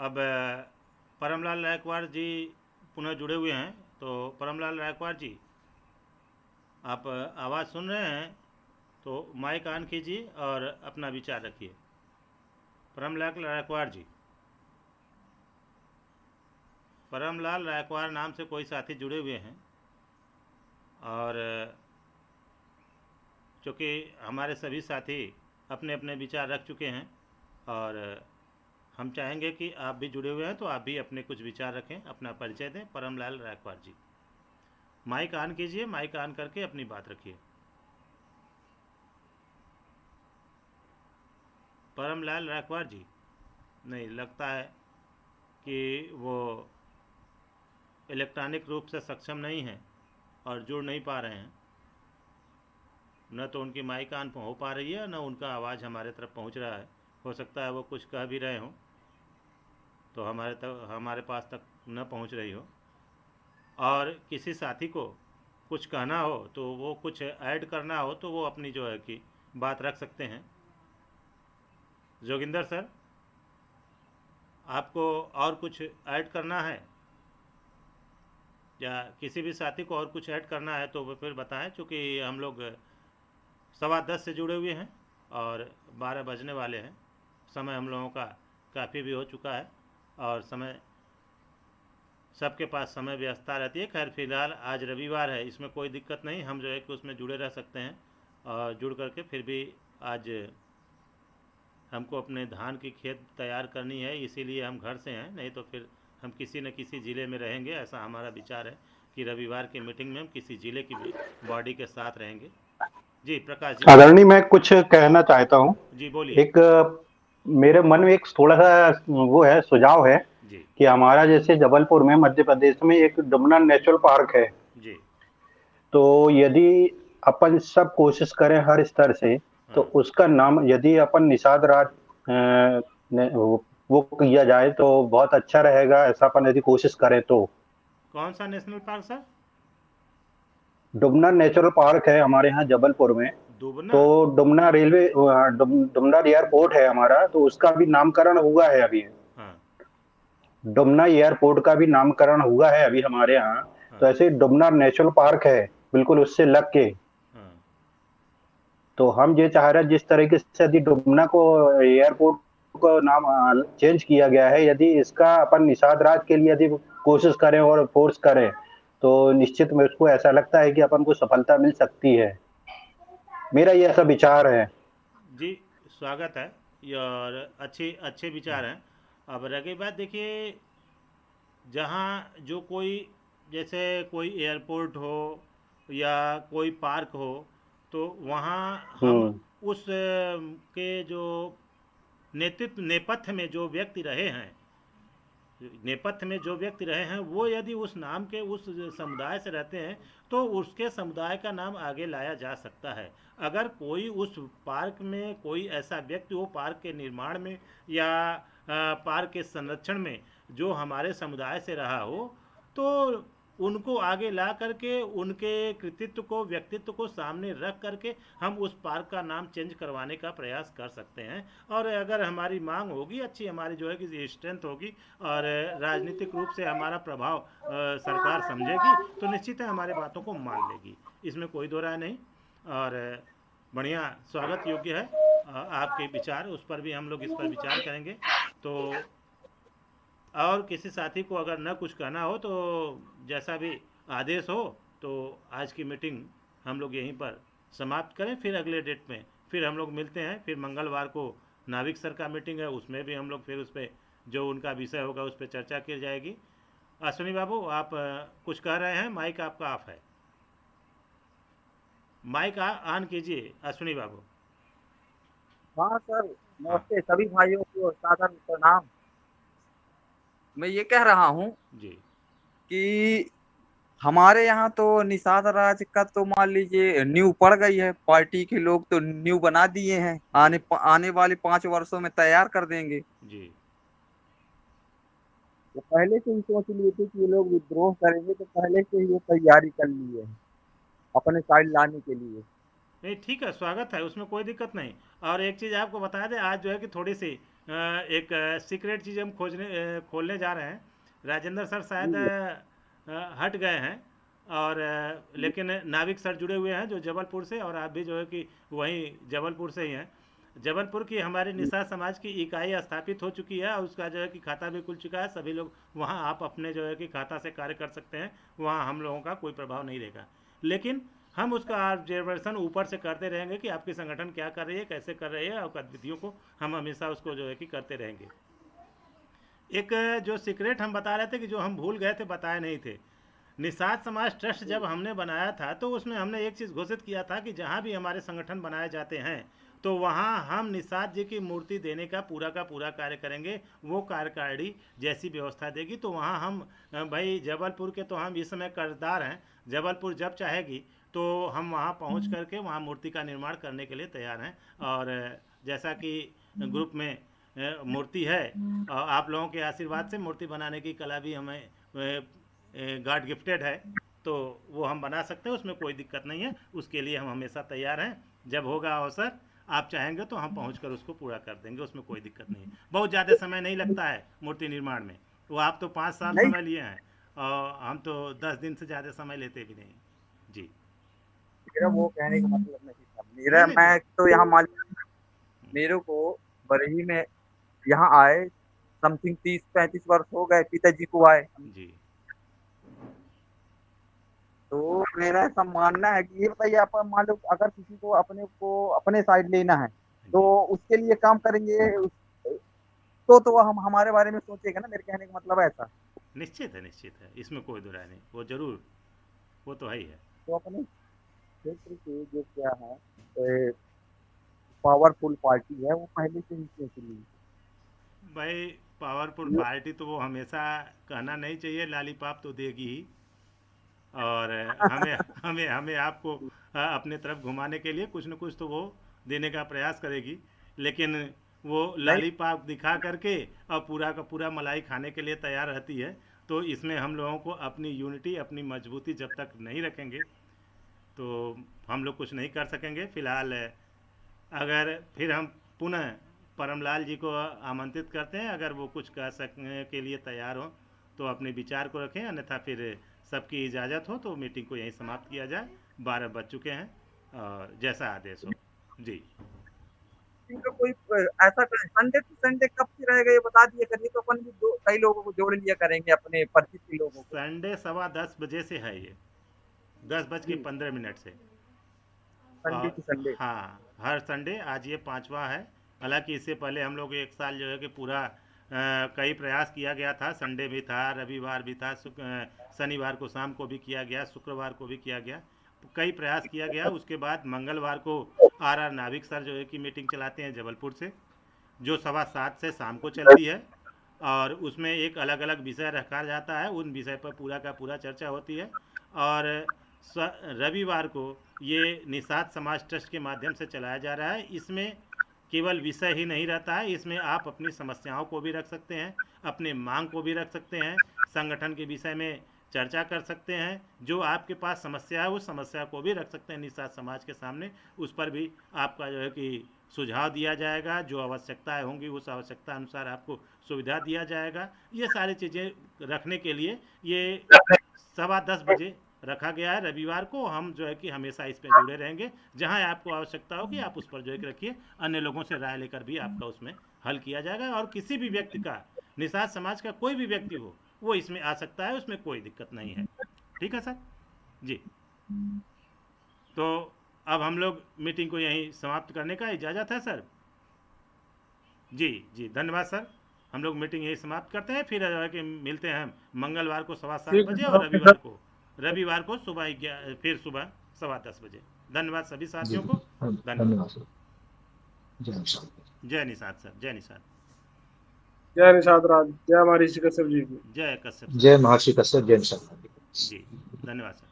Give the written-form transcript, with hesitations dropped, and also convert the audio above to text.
अब परमलाल रायकवाड़ जी पुनः जुड़े हुए हैं। तो परमलाल रायकवाड़ जी, आप आवाज़ सुन रहे हैं तो माइक ऑन कीजिए और अपना विचार रखिए। परमलाल रायकवाड़ जी, परमलाल रायकवाड़ नाम से कोई साथी जुड़े हुए हैं और चूँकि हमारे सभी साथी अपने अपने विचार रख चुके हैं और हम चाहेंगे कि आप भी जुड़े हुए हैं तो आप भी अपने कुछ विचार रखें, अपना परिचय दें। परमलाल रायकवाड़ जी, माइक ऑन कीजिए, माइक ऑन करके अपनी बात रखिए। परमलाल रायकवाड़ जी, नहीं लगता है कि वो इलेक्ट्रॉनिक रूप से सक्षम नहीं हैं और जुड़ नहीं पा रहे हैं। न तो उनकी माइक ऑन हो पा रही है, न उनका आवाज़ हमारे तरफ पहुंच रहा है। हो सकता है वो कुछ कह भी रहे हों तो हमारे पास तक न पहुंच रही हो। और किसी साथी को कुछ कहना हो तो वो कुछ ऐड करना हो तो वो अपनी जो है कि बात रख सकते हैं। जोगिंदर सर, आपको और कुछ ऐड करना है या किसी भी साथी को और कुछ ऐड करना है तो वो फिर बताएं, क्योंकि हम लोग 10:15 से जुड़े हुए हैं और 12 बजने वाले हैं। समय हम लोगों का काफ़ी भी हो चुका है और समय सबके पास समय व्यस्तता रहती है। खैर फिलहाल आज रविवार है, इसमें कोई दिक्कत नहीं, हम जो है कि उसमें जुड़े रह सकते हैं और जुड़ करके फिर भी आज हमको अपने धान की खेत तैयार करनी है, इसीलिए हम घर से हैं। नहीं तो फिर हम किसी न किसी ज़िले में रहेंगे। ऐसा हमारा विचार है कि रविवार की मीटिंग में हम किसी ज़िले की बॉडी के साथ रहेंगे। जी प्रकाश जी। आदरणीय, मैं कुछ कहना चाहता हूँ। जी बोलिए। एक मेरे मन में एक थोड़ा सा वो है, सुझाव है जी। कि हमारा जैसे जबलपुर में मध्य प्रदेश में एक डुमना नेचुरल पार्क है। जी। तो यदि अपन सब कोशिश करें हर स्तर से, तो हाँ। उसका नाम यदि अपन निषाद राज वो किया जाए तो बहुत अच्छा रहेगा। ऐसा अपन यदि कोशिश करें तो। कौन सा national park sir? Dumna natural park है हमारे यहाँ जबलपुर में। दुबना। तो डुमना रेलवे डुमना एयरपोर्ट है हमारा, तो उसका भी नामकरण हुआ है अभी। हाँ। डुमना एयरपोर्ट का भी नामकरण हुआ है अभी हमारे यहाँ। तो हाँ। ऐसे ही डुमना नेशनल पार्क है, बिल्कुल उससे लग के। हाँ। तो हम ये चाह रहे हैं, जिस तरीके से यदि डुमना को एयरपोर्ट को नाम चेंज किया गया है, यदि इसका अपन निषाद राज के लिए यदि कोशिश करें और फोर्स करें, तो निश्चित में उसको ऐसा लगता है कि अपन को सफलता मिल सकती है। मेरा ये ऐसा विचार है। जी स्वागत है। ये और अच्छे अच्छे विचार हैं। अब रही बात, देखिए जहाँ जो कोई, जैसे कोई एयरपोर्ट हो या कोई पार्क हो, तो वहाँ हम हम्म। उस के जो नेतृत्व नेपथ्य में जो व्यक्ति रहे हैं, नेपथ्य में जो व्यक्ति रहे हैं, वो यदि उस नाम के उस समुदाय से रहते हैं तो उसके समुदाय का नाम आगे लाया जा सकता है। अगर कोई उस पार्क में कोई ऐसा व्यक्ति हो, पार्क के निर्माण में या पार्क के संरक्षण में, जो हमारे समुदाय से रहा हो, तो उनको आगे ला करके उनके कृतित्व को, व्यक्तित्व को सामने रख करके हम उस पार्क का नाम चेंज करवाने का प्रयास कर सकते हैं। और अगर हमारी मांग होगी, अच्छी हमारी जो है कि स्ट्रेंथ होगी और राजनीतिक रूप से हमारा प्रभाव सरकार समझेगी, तो निश्चित है हमारे बातों को मान लेगी। इसमें कोई दो राय नहीं। और बढ़िया, स्वागत योग्य है आपके विचार, उस पर भी हम लोग इस पर विचार करेंगे। तो और किसी साथी को अगर न कुछ कहना हो तो जैसा भी आदेश हो, तो आज की मीटिंग हम लोग यहीं पर समाप्त करें। फिर अगले डेट में फिर हम लोग मिलते हैं। फिर मंगलवार को नाविक सर का मीटिंग है, उसमें भी हम लोग फिर उस पर जो उनका विषय होगा उस पर चर्चा की जाएगी। अश्विनी बाबू, आप कुछ कह रहे हैं? माइक आपका ऑफ है। माइक ऑन कीजिए अश्विनी बाबू। हाँ सर, हाँ। नमस्ते सभी भाइयों को सादर प्रणाम। मैं ये कह रहा हूँ जी। कि हमारे यहाँ तो निषाद राज का तो मान लीजिए नींव पड़ गई है। पार्टी के लोग तो नींव बना दिए हैं, जी। आने वाले 5 वर्षों में तैयार कर देंगे। जी। वो पहले से ही सोच लिए थे कि ये लोग विद्रोह करेंगे, तो पहले से ही वो तैयारी कर लिए हैं अपने साइड लाने के लिए। नहीं ठीक है, स्वागत है, उसमें कोई दिक्कत नहीं। और एक चीज़ आपको बता दें, आज जो है कि थोड़ी सी एक सीक्रेट चीज़ हम खोलने जा रहे हैं। राजेंद्र सर शायद हट गए हैं, और लेकिन नाविक सर जुड़े हुए हैं जो जबलपुर से, और आप भी जो है कि वहीं जबलपुर से ही हैं। जबलपुर की हमारे निषाद समाज की इकाई स्थापित हो चुकी है, और उसका जो है कि खाता भी खुल चुका है। सभी लोग वहाँ आप अपने जो है कि खाता से कार्य कर सकते हैं, वहाँ हम लोगों का कोई प्रभाव नहीं रहेगा। लेकिन हम उसका ऑब्जर्वेशन ऊपर से करते रहेंगे कि आपकी संगठन क्या कर रही है, कैसे कर रही है, और गतिविधियों को हम हमेशा उसको जो है कि करते रहेंगे। एक जो सीक्रेट हम बता रहे थे कि जो हम भूल गए थे, बताए नहीं थे। निषाद समाज ट्रस्ट जब हमने बनाया था तो उसमें हमने एक चीज़ घोषित किया था कि जहाँ भी हमारे संगठन बनाए जाते हैं तो वहाँ हम निषाद जी की मूर्ति देने का पूरा कार्य करेंगे। वो कार्यकारिणी जैसी व्यवस्था देगी तो वहाँ हम भाई जबलपुर के तो हम इस समय कर्जदार हैं। जबलपुर जब चाहेगी तो हम वहाँ पहुँच करके वहाँ मूर्ति का निर्माण करने के लिए तैयार हैं। और जैसा कि ग्रुप में मूर्ति है, और आप लोगों के आशीर्वाद से मूर्ति बनाने की कला भी हमें गॉड गिफ्टेड है, तो वो हम बना सकते हैं, उसमें कोई दिक्कत नहीं है। उसके लिए हम हमेशा तैयार हैं। जब होगा अवसर, आप चाहेंगे तो हम पहुंचकर उसको पूरा कर देंगे, उसमें कोई दिक्कत नहीं है। बहुत ज़्यादा समय नहीं लगता है मूर्ति निर्माण में। वो आप तो 5 साल नहीं, समय लिए हैं, और हम तो 10 दिन से ज़्यादा समय लेते भी नहीं। जी, मेरा वो कहने का मतलब नहीं था। नहीं नहीं मैं जी, तो यहाँ मालिक, मेरे को बरही में यहाँ आए समथिंग 30-35 वर्ष हो गए, पिताजी को आए। जी तो मेरा ऐसा मानना है कि ये बताइए, आप मान लो अगर किसी को अपने साइड लेना है तो जी, उसके लिए काम करेंगे, तो हम हमारे बारे में सोचेगा ना, मेरे कहने का मतलब है ऐसा। निश्चित है, इसमें कोई दो राय नहीं, वो ज़रूर, वो तो है ही है। तो अपने क्षेत्र के जो क्या है पावरफुल पार्टी है, वो पहले से ही सोच ली। भाई पावरफुल पार्टी तो वो हमेशा कहना नहीं चाहिए, लॉलीपॉप तो देगी ही। और हमें हमें हमें आपको अपने तरफ घुमाने के लिए कुछ न कुछ तो वो देने का प्रयास करेगी। लेकिन वो नहीं, लॉलीपॉप दिखा करके और पूरा का पूरा मलाई खाने के लिए तैयार रहती है। तो इसमें हम लोगों को अपनी यूनिटी, अपनी मजबूती जब तक नहीं रखेंगे तो हम लोग कुछ नहीं कर सकेंगे। फिलहाल अगर फिर हम पुनः परमलाल जी को आमंत्रित करते हैं, अगर वो कुछ कह सकने के लिए तैयार हो तो अपने विचार को रखें, अन्यथा फिर सबकी इजाज़त हो तो मीटिंग को यहीं समाप्त किया जाए। 12 बज चुके हैं, और जैसा आदेश हो। जी, इनका कोई ऐसा संडे टू संडे कब से रहेगा ये बता दिया करिए, तो अपन भी कई लोगों को जोड़ लिया करेंगे, अपने परिचित के लोगों को। संडे 10:15 से है ये, 10:15 से। संडे और टू संडे। हाँ, हर संडे। आज ये 5वां है। हालांकि इससे पहले हम लोग एक साल जो है कि पूरा कई प्रयास किया गया था। संडे भी था, रविवार भी था, शनिवार को शाम को भी किया गया, शुक्रवार को भी किया गया, कई प्रयास किया गया। उसके बाद मंगलवार को आर नाविक सर जो है कि मीटिंग चलाते हैं जबलपुर से, जो 7:15 से शाम को चलती है। और उसमें एक अलग अलग विषय रखा जाता है, उन विषय पर पूरा का पूरा चर्चा होती है। और रविवार को ये निषाद समाज ट्रस्ट के माध्यम से चलाया जा रहा है। इसमें केवल विषय ही नहीं रहता है, इसमें आप अपनी समस्याओं को भी रख सकते हैं, अपने मांग को भी रख सकते हैं, संगठन के विषय में चर्चा कर सकते हैं। जो आपके पास समस्या है उस समस्या को भी रख सकते हैं निषाद समाज के सामने। उस पर भी आपका जो है कि सुझाव दिया जाएगा, जो आवश्यकताएं होंगी उस आवश्यकता अनुसार आपको सुविधा दिया जाएगा। ये सारी चीज़ें रखने के लिए ये 10:15 रखा गया है रविवार को। हम जो है कि हमेशा इस पर जुड़े रहेंगे। जहां आपको आवश्यकता होगी आप उस पर जो है कि रखिए, अन्य लोगों से राय लेकर भी आपका उसमें हल किया जाएगा। और किसी भी व्यक्ति का, निषाद समाज का कोई भी व्यक्ति हो, वो इसमें आ सकता है, उसमें कोई दिक्कत नहीं है। ठीक है सर जी। तो अब हम लोग मीटिंग को यहीं समाप्त करने का इजाज़त है सर। जी जी, धन्यवाद सर। हम लोग मीटिंग यही समाप्त करते हैं, फिर जो है कि मिलते हैं मंगलवार को 7:15 और ओके सर। रविवार को सुबह फिर सुबह 10:15। धन्यवाद सभी जी साथियों को। धन्यवाद। धन्यवाद सर। जय निषाद। जय निषाद सर, जय निषाद। जय निषाद राज, जय महर्षि कश्यप जी की। जय कश्यप सर। जय महर्षि कश्यप, जय निषाद। जी, धन्यवाद सर।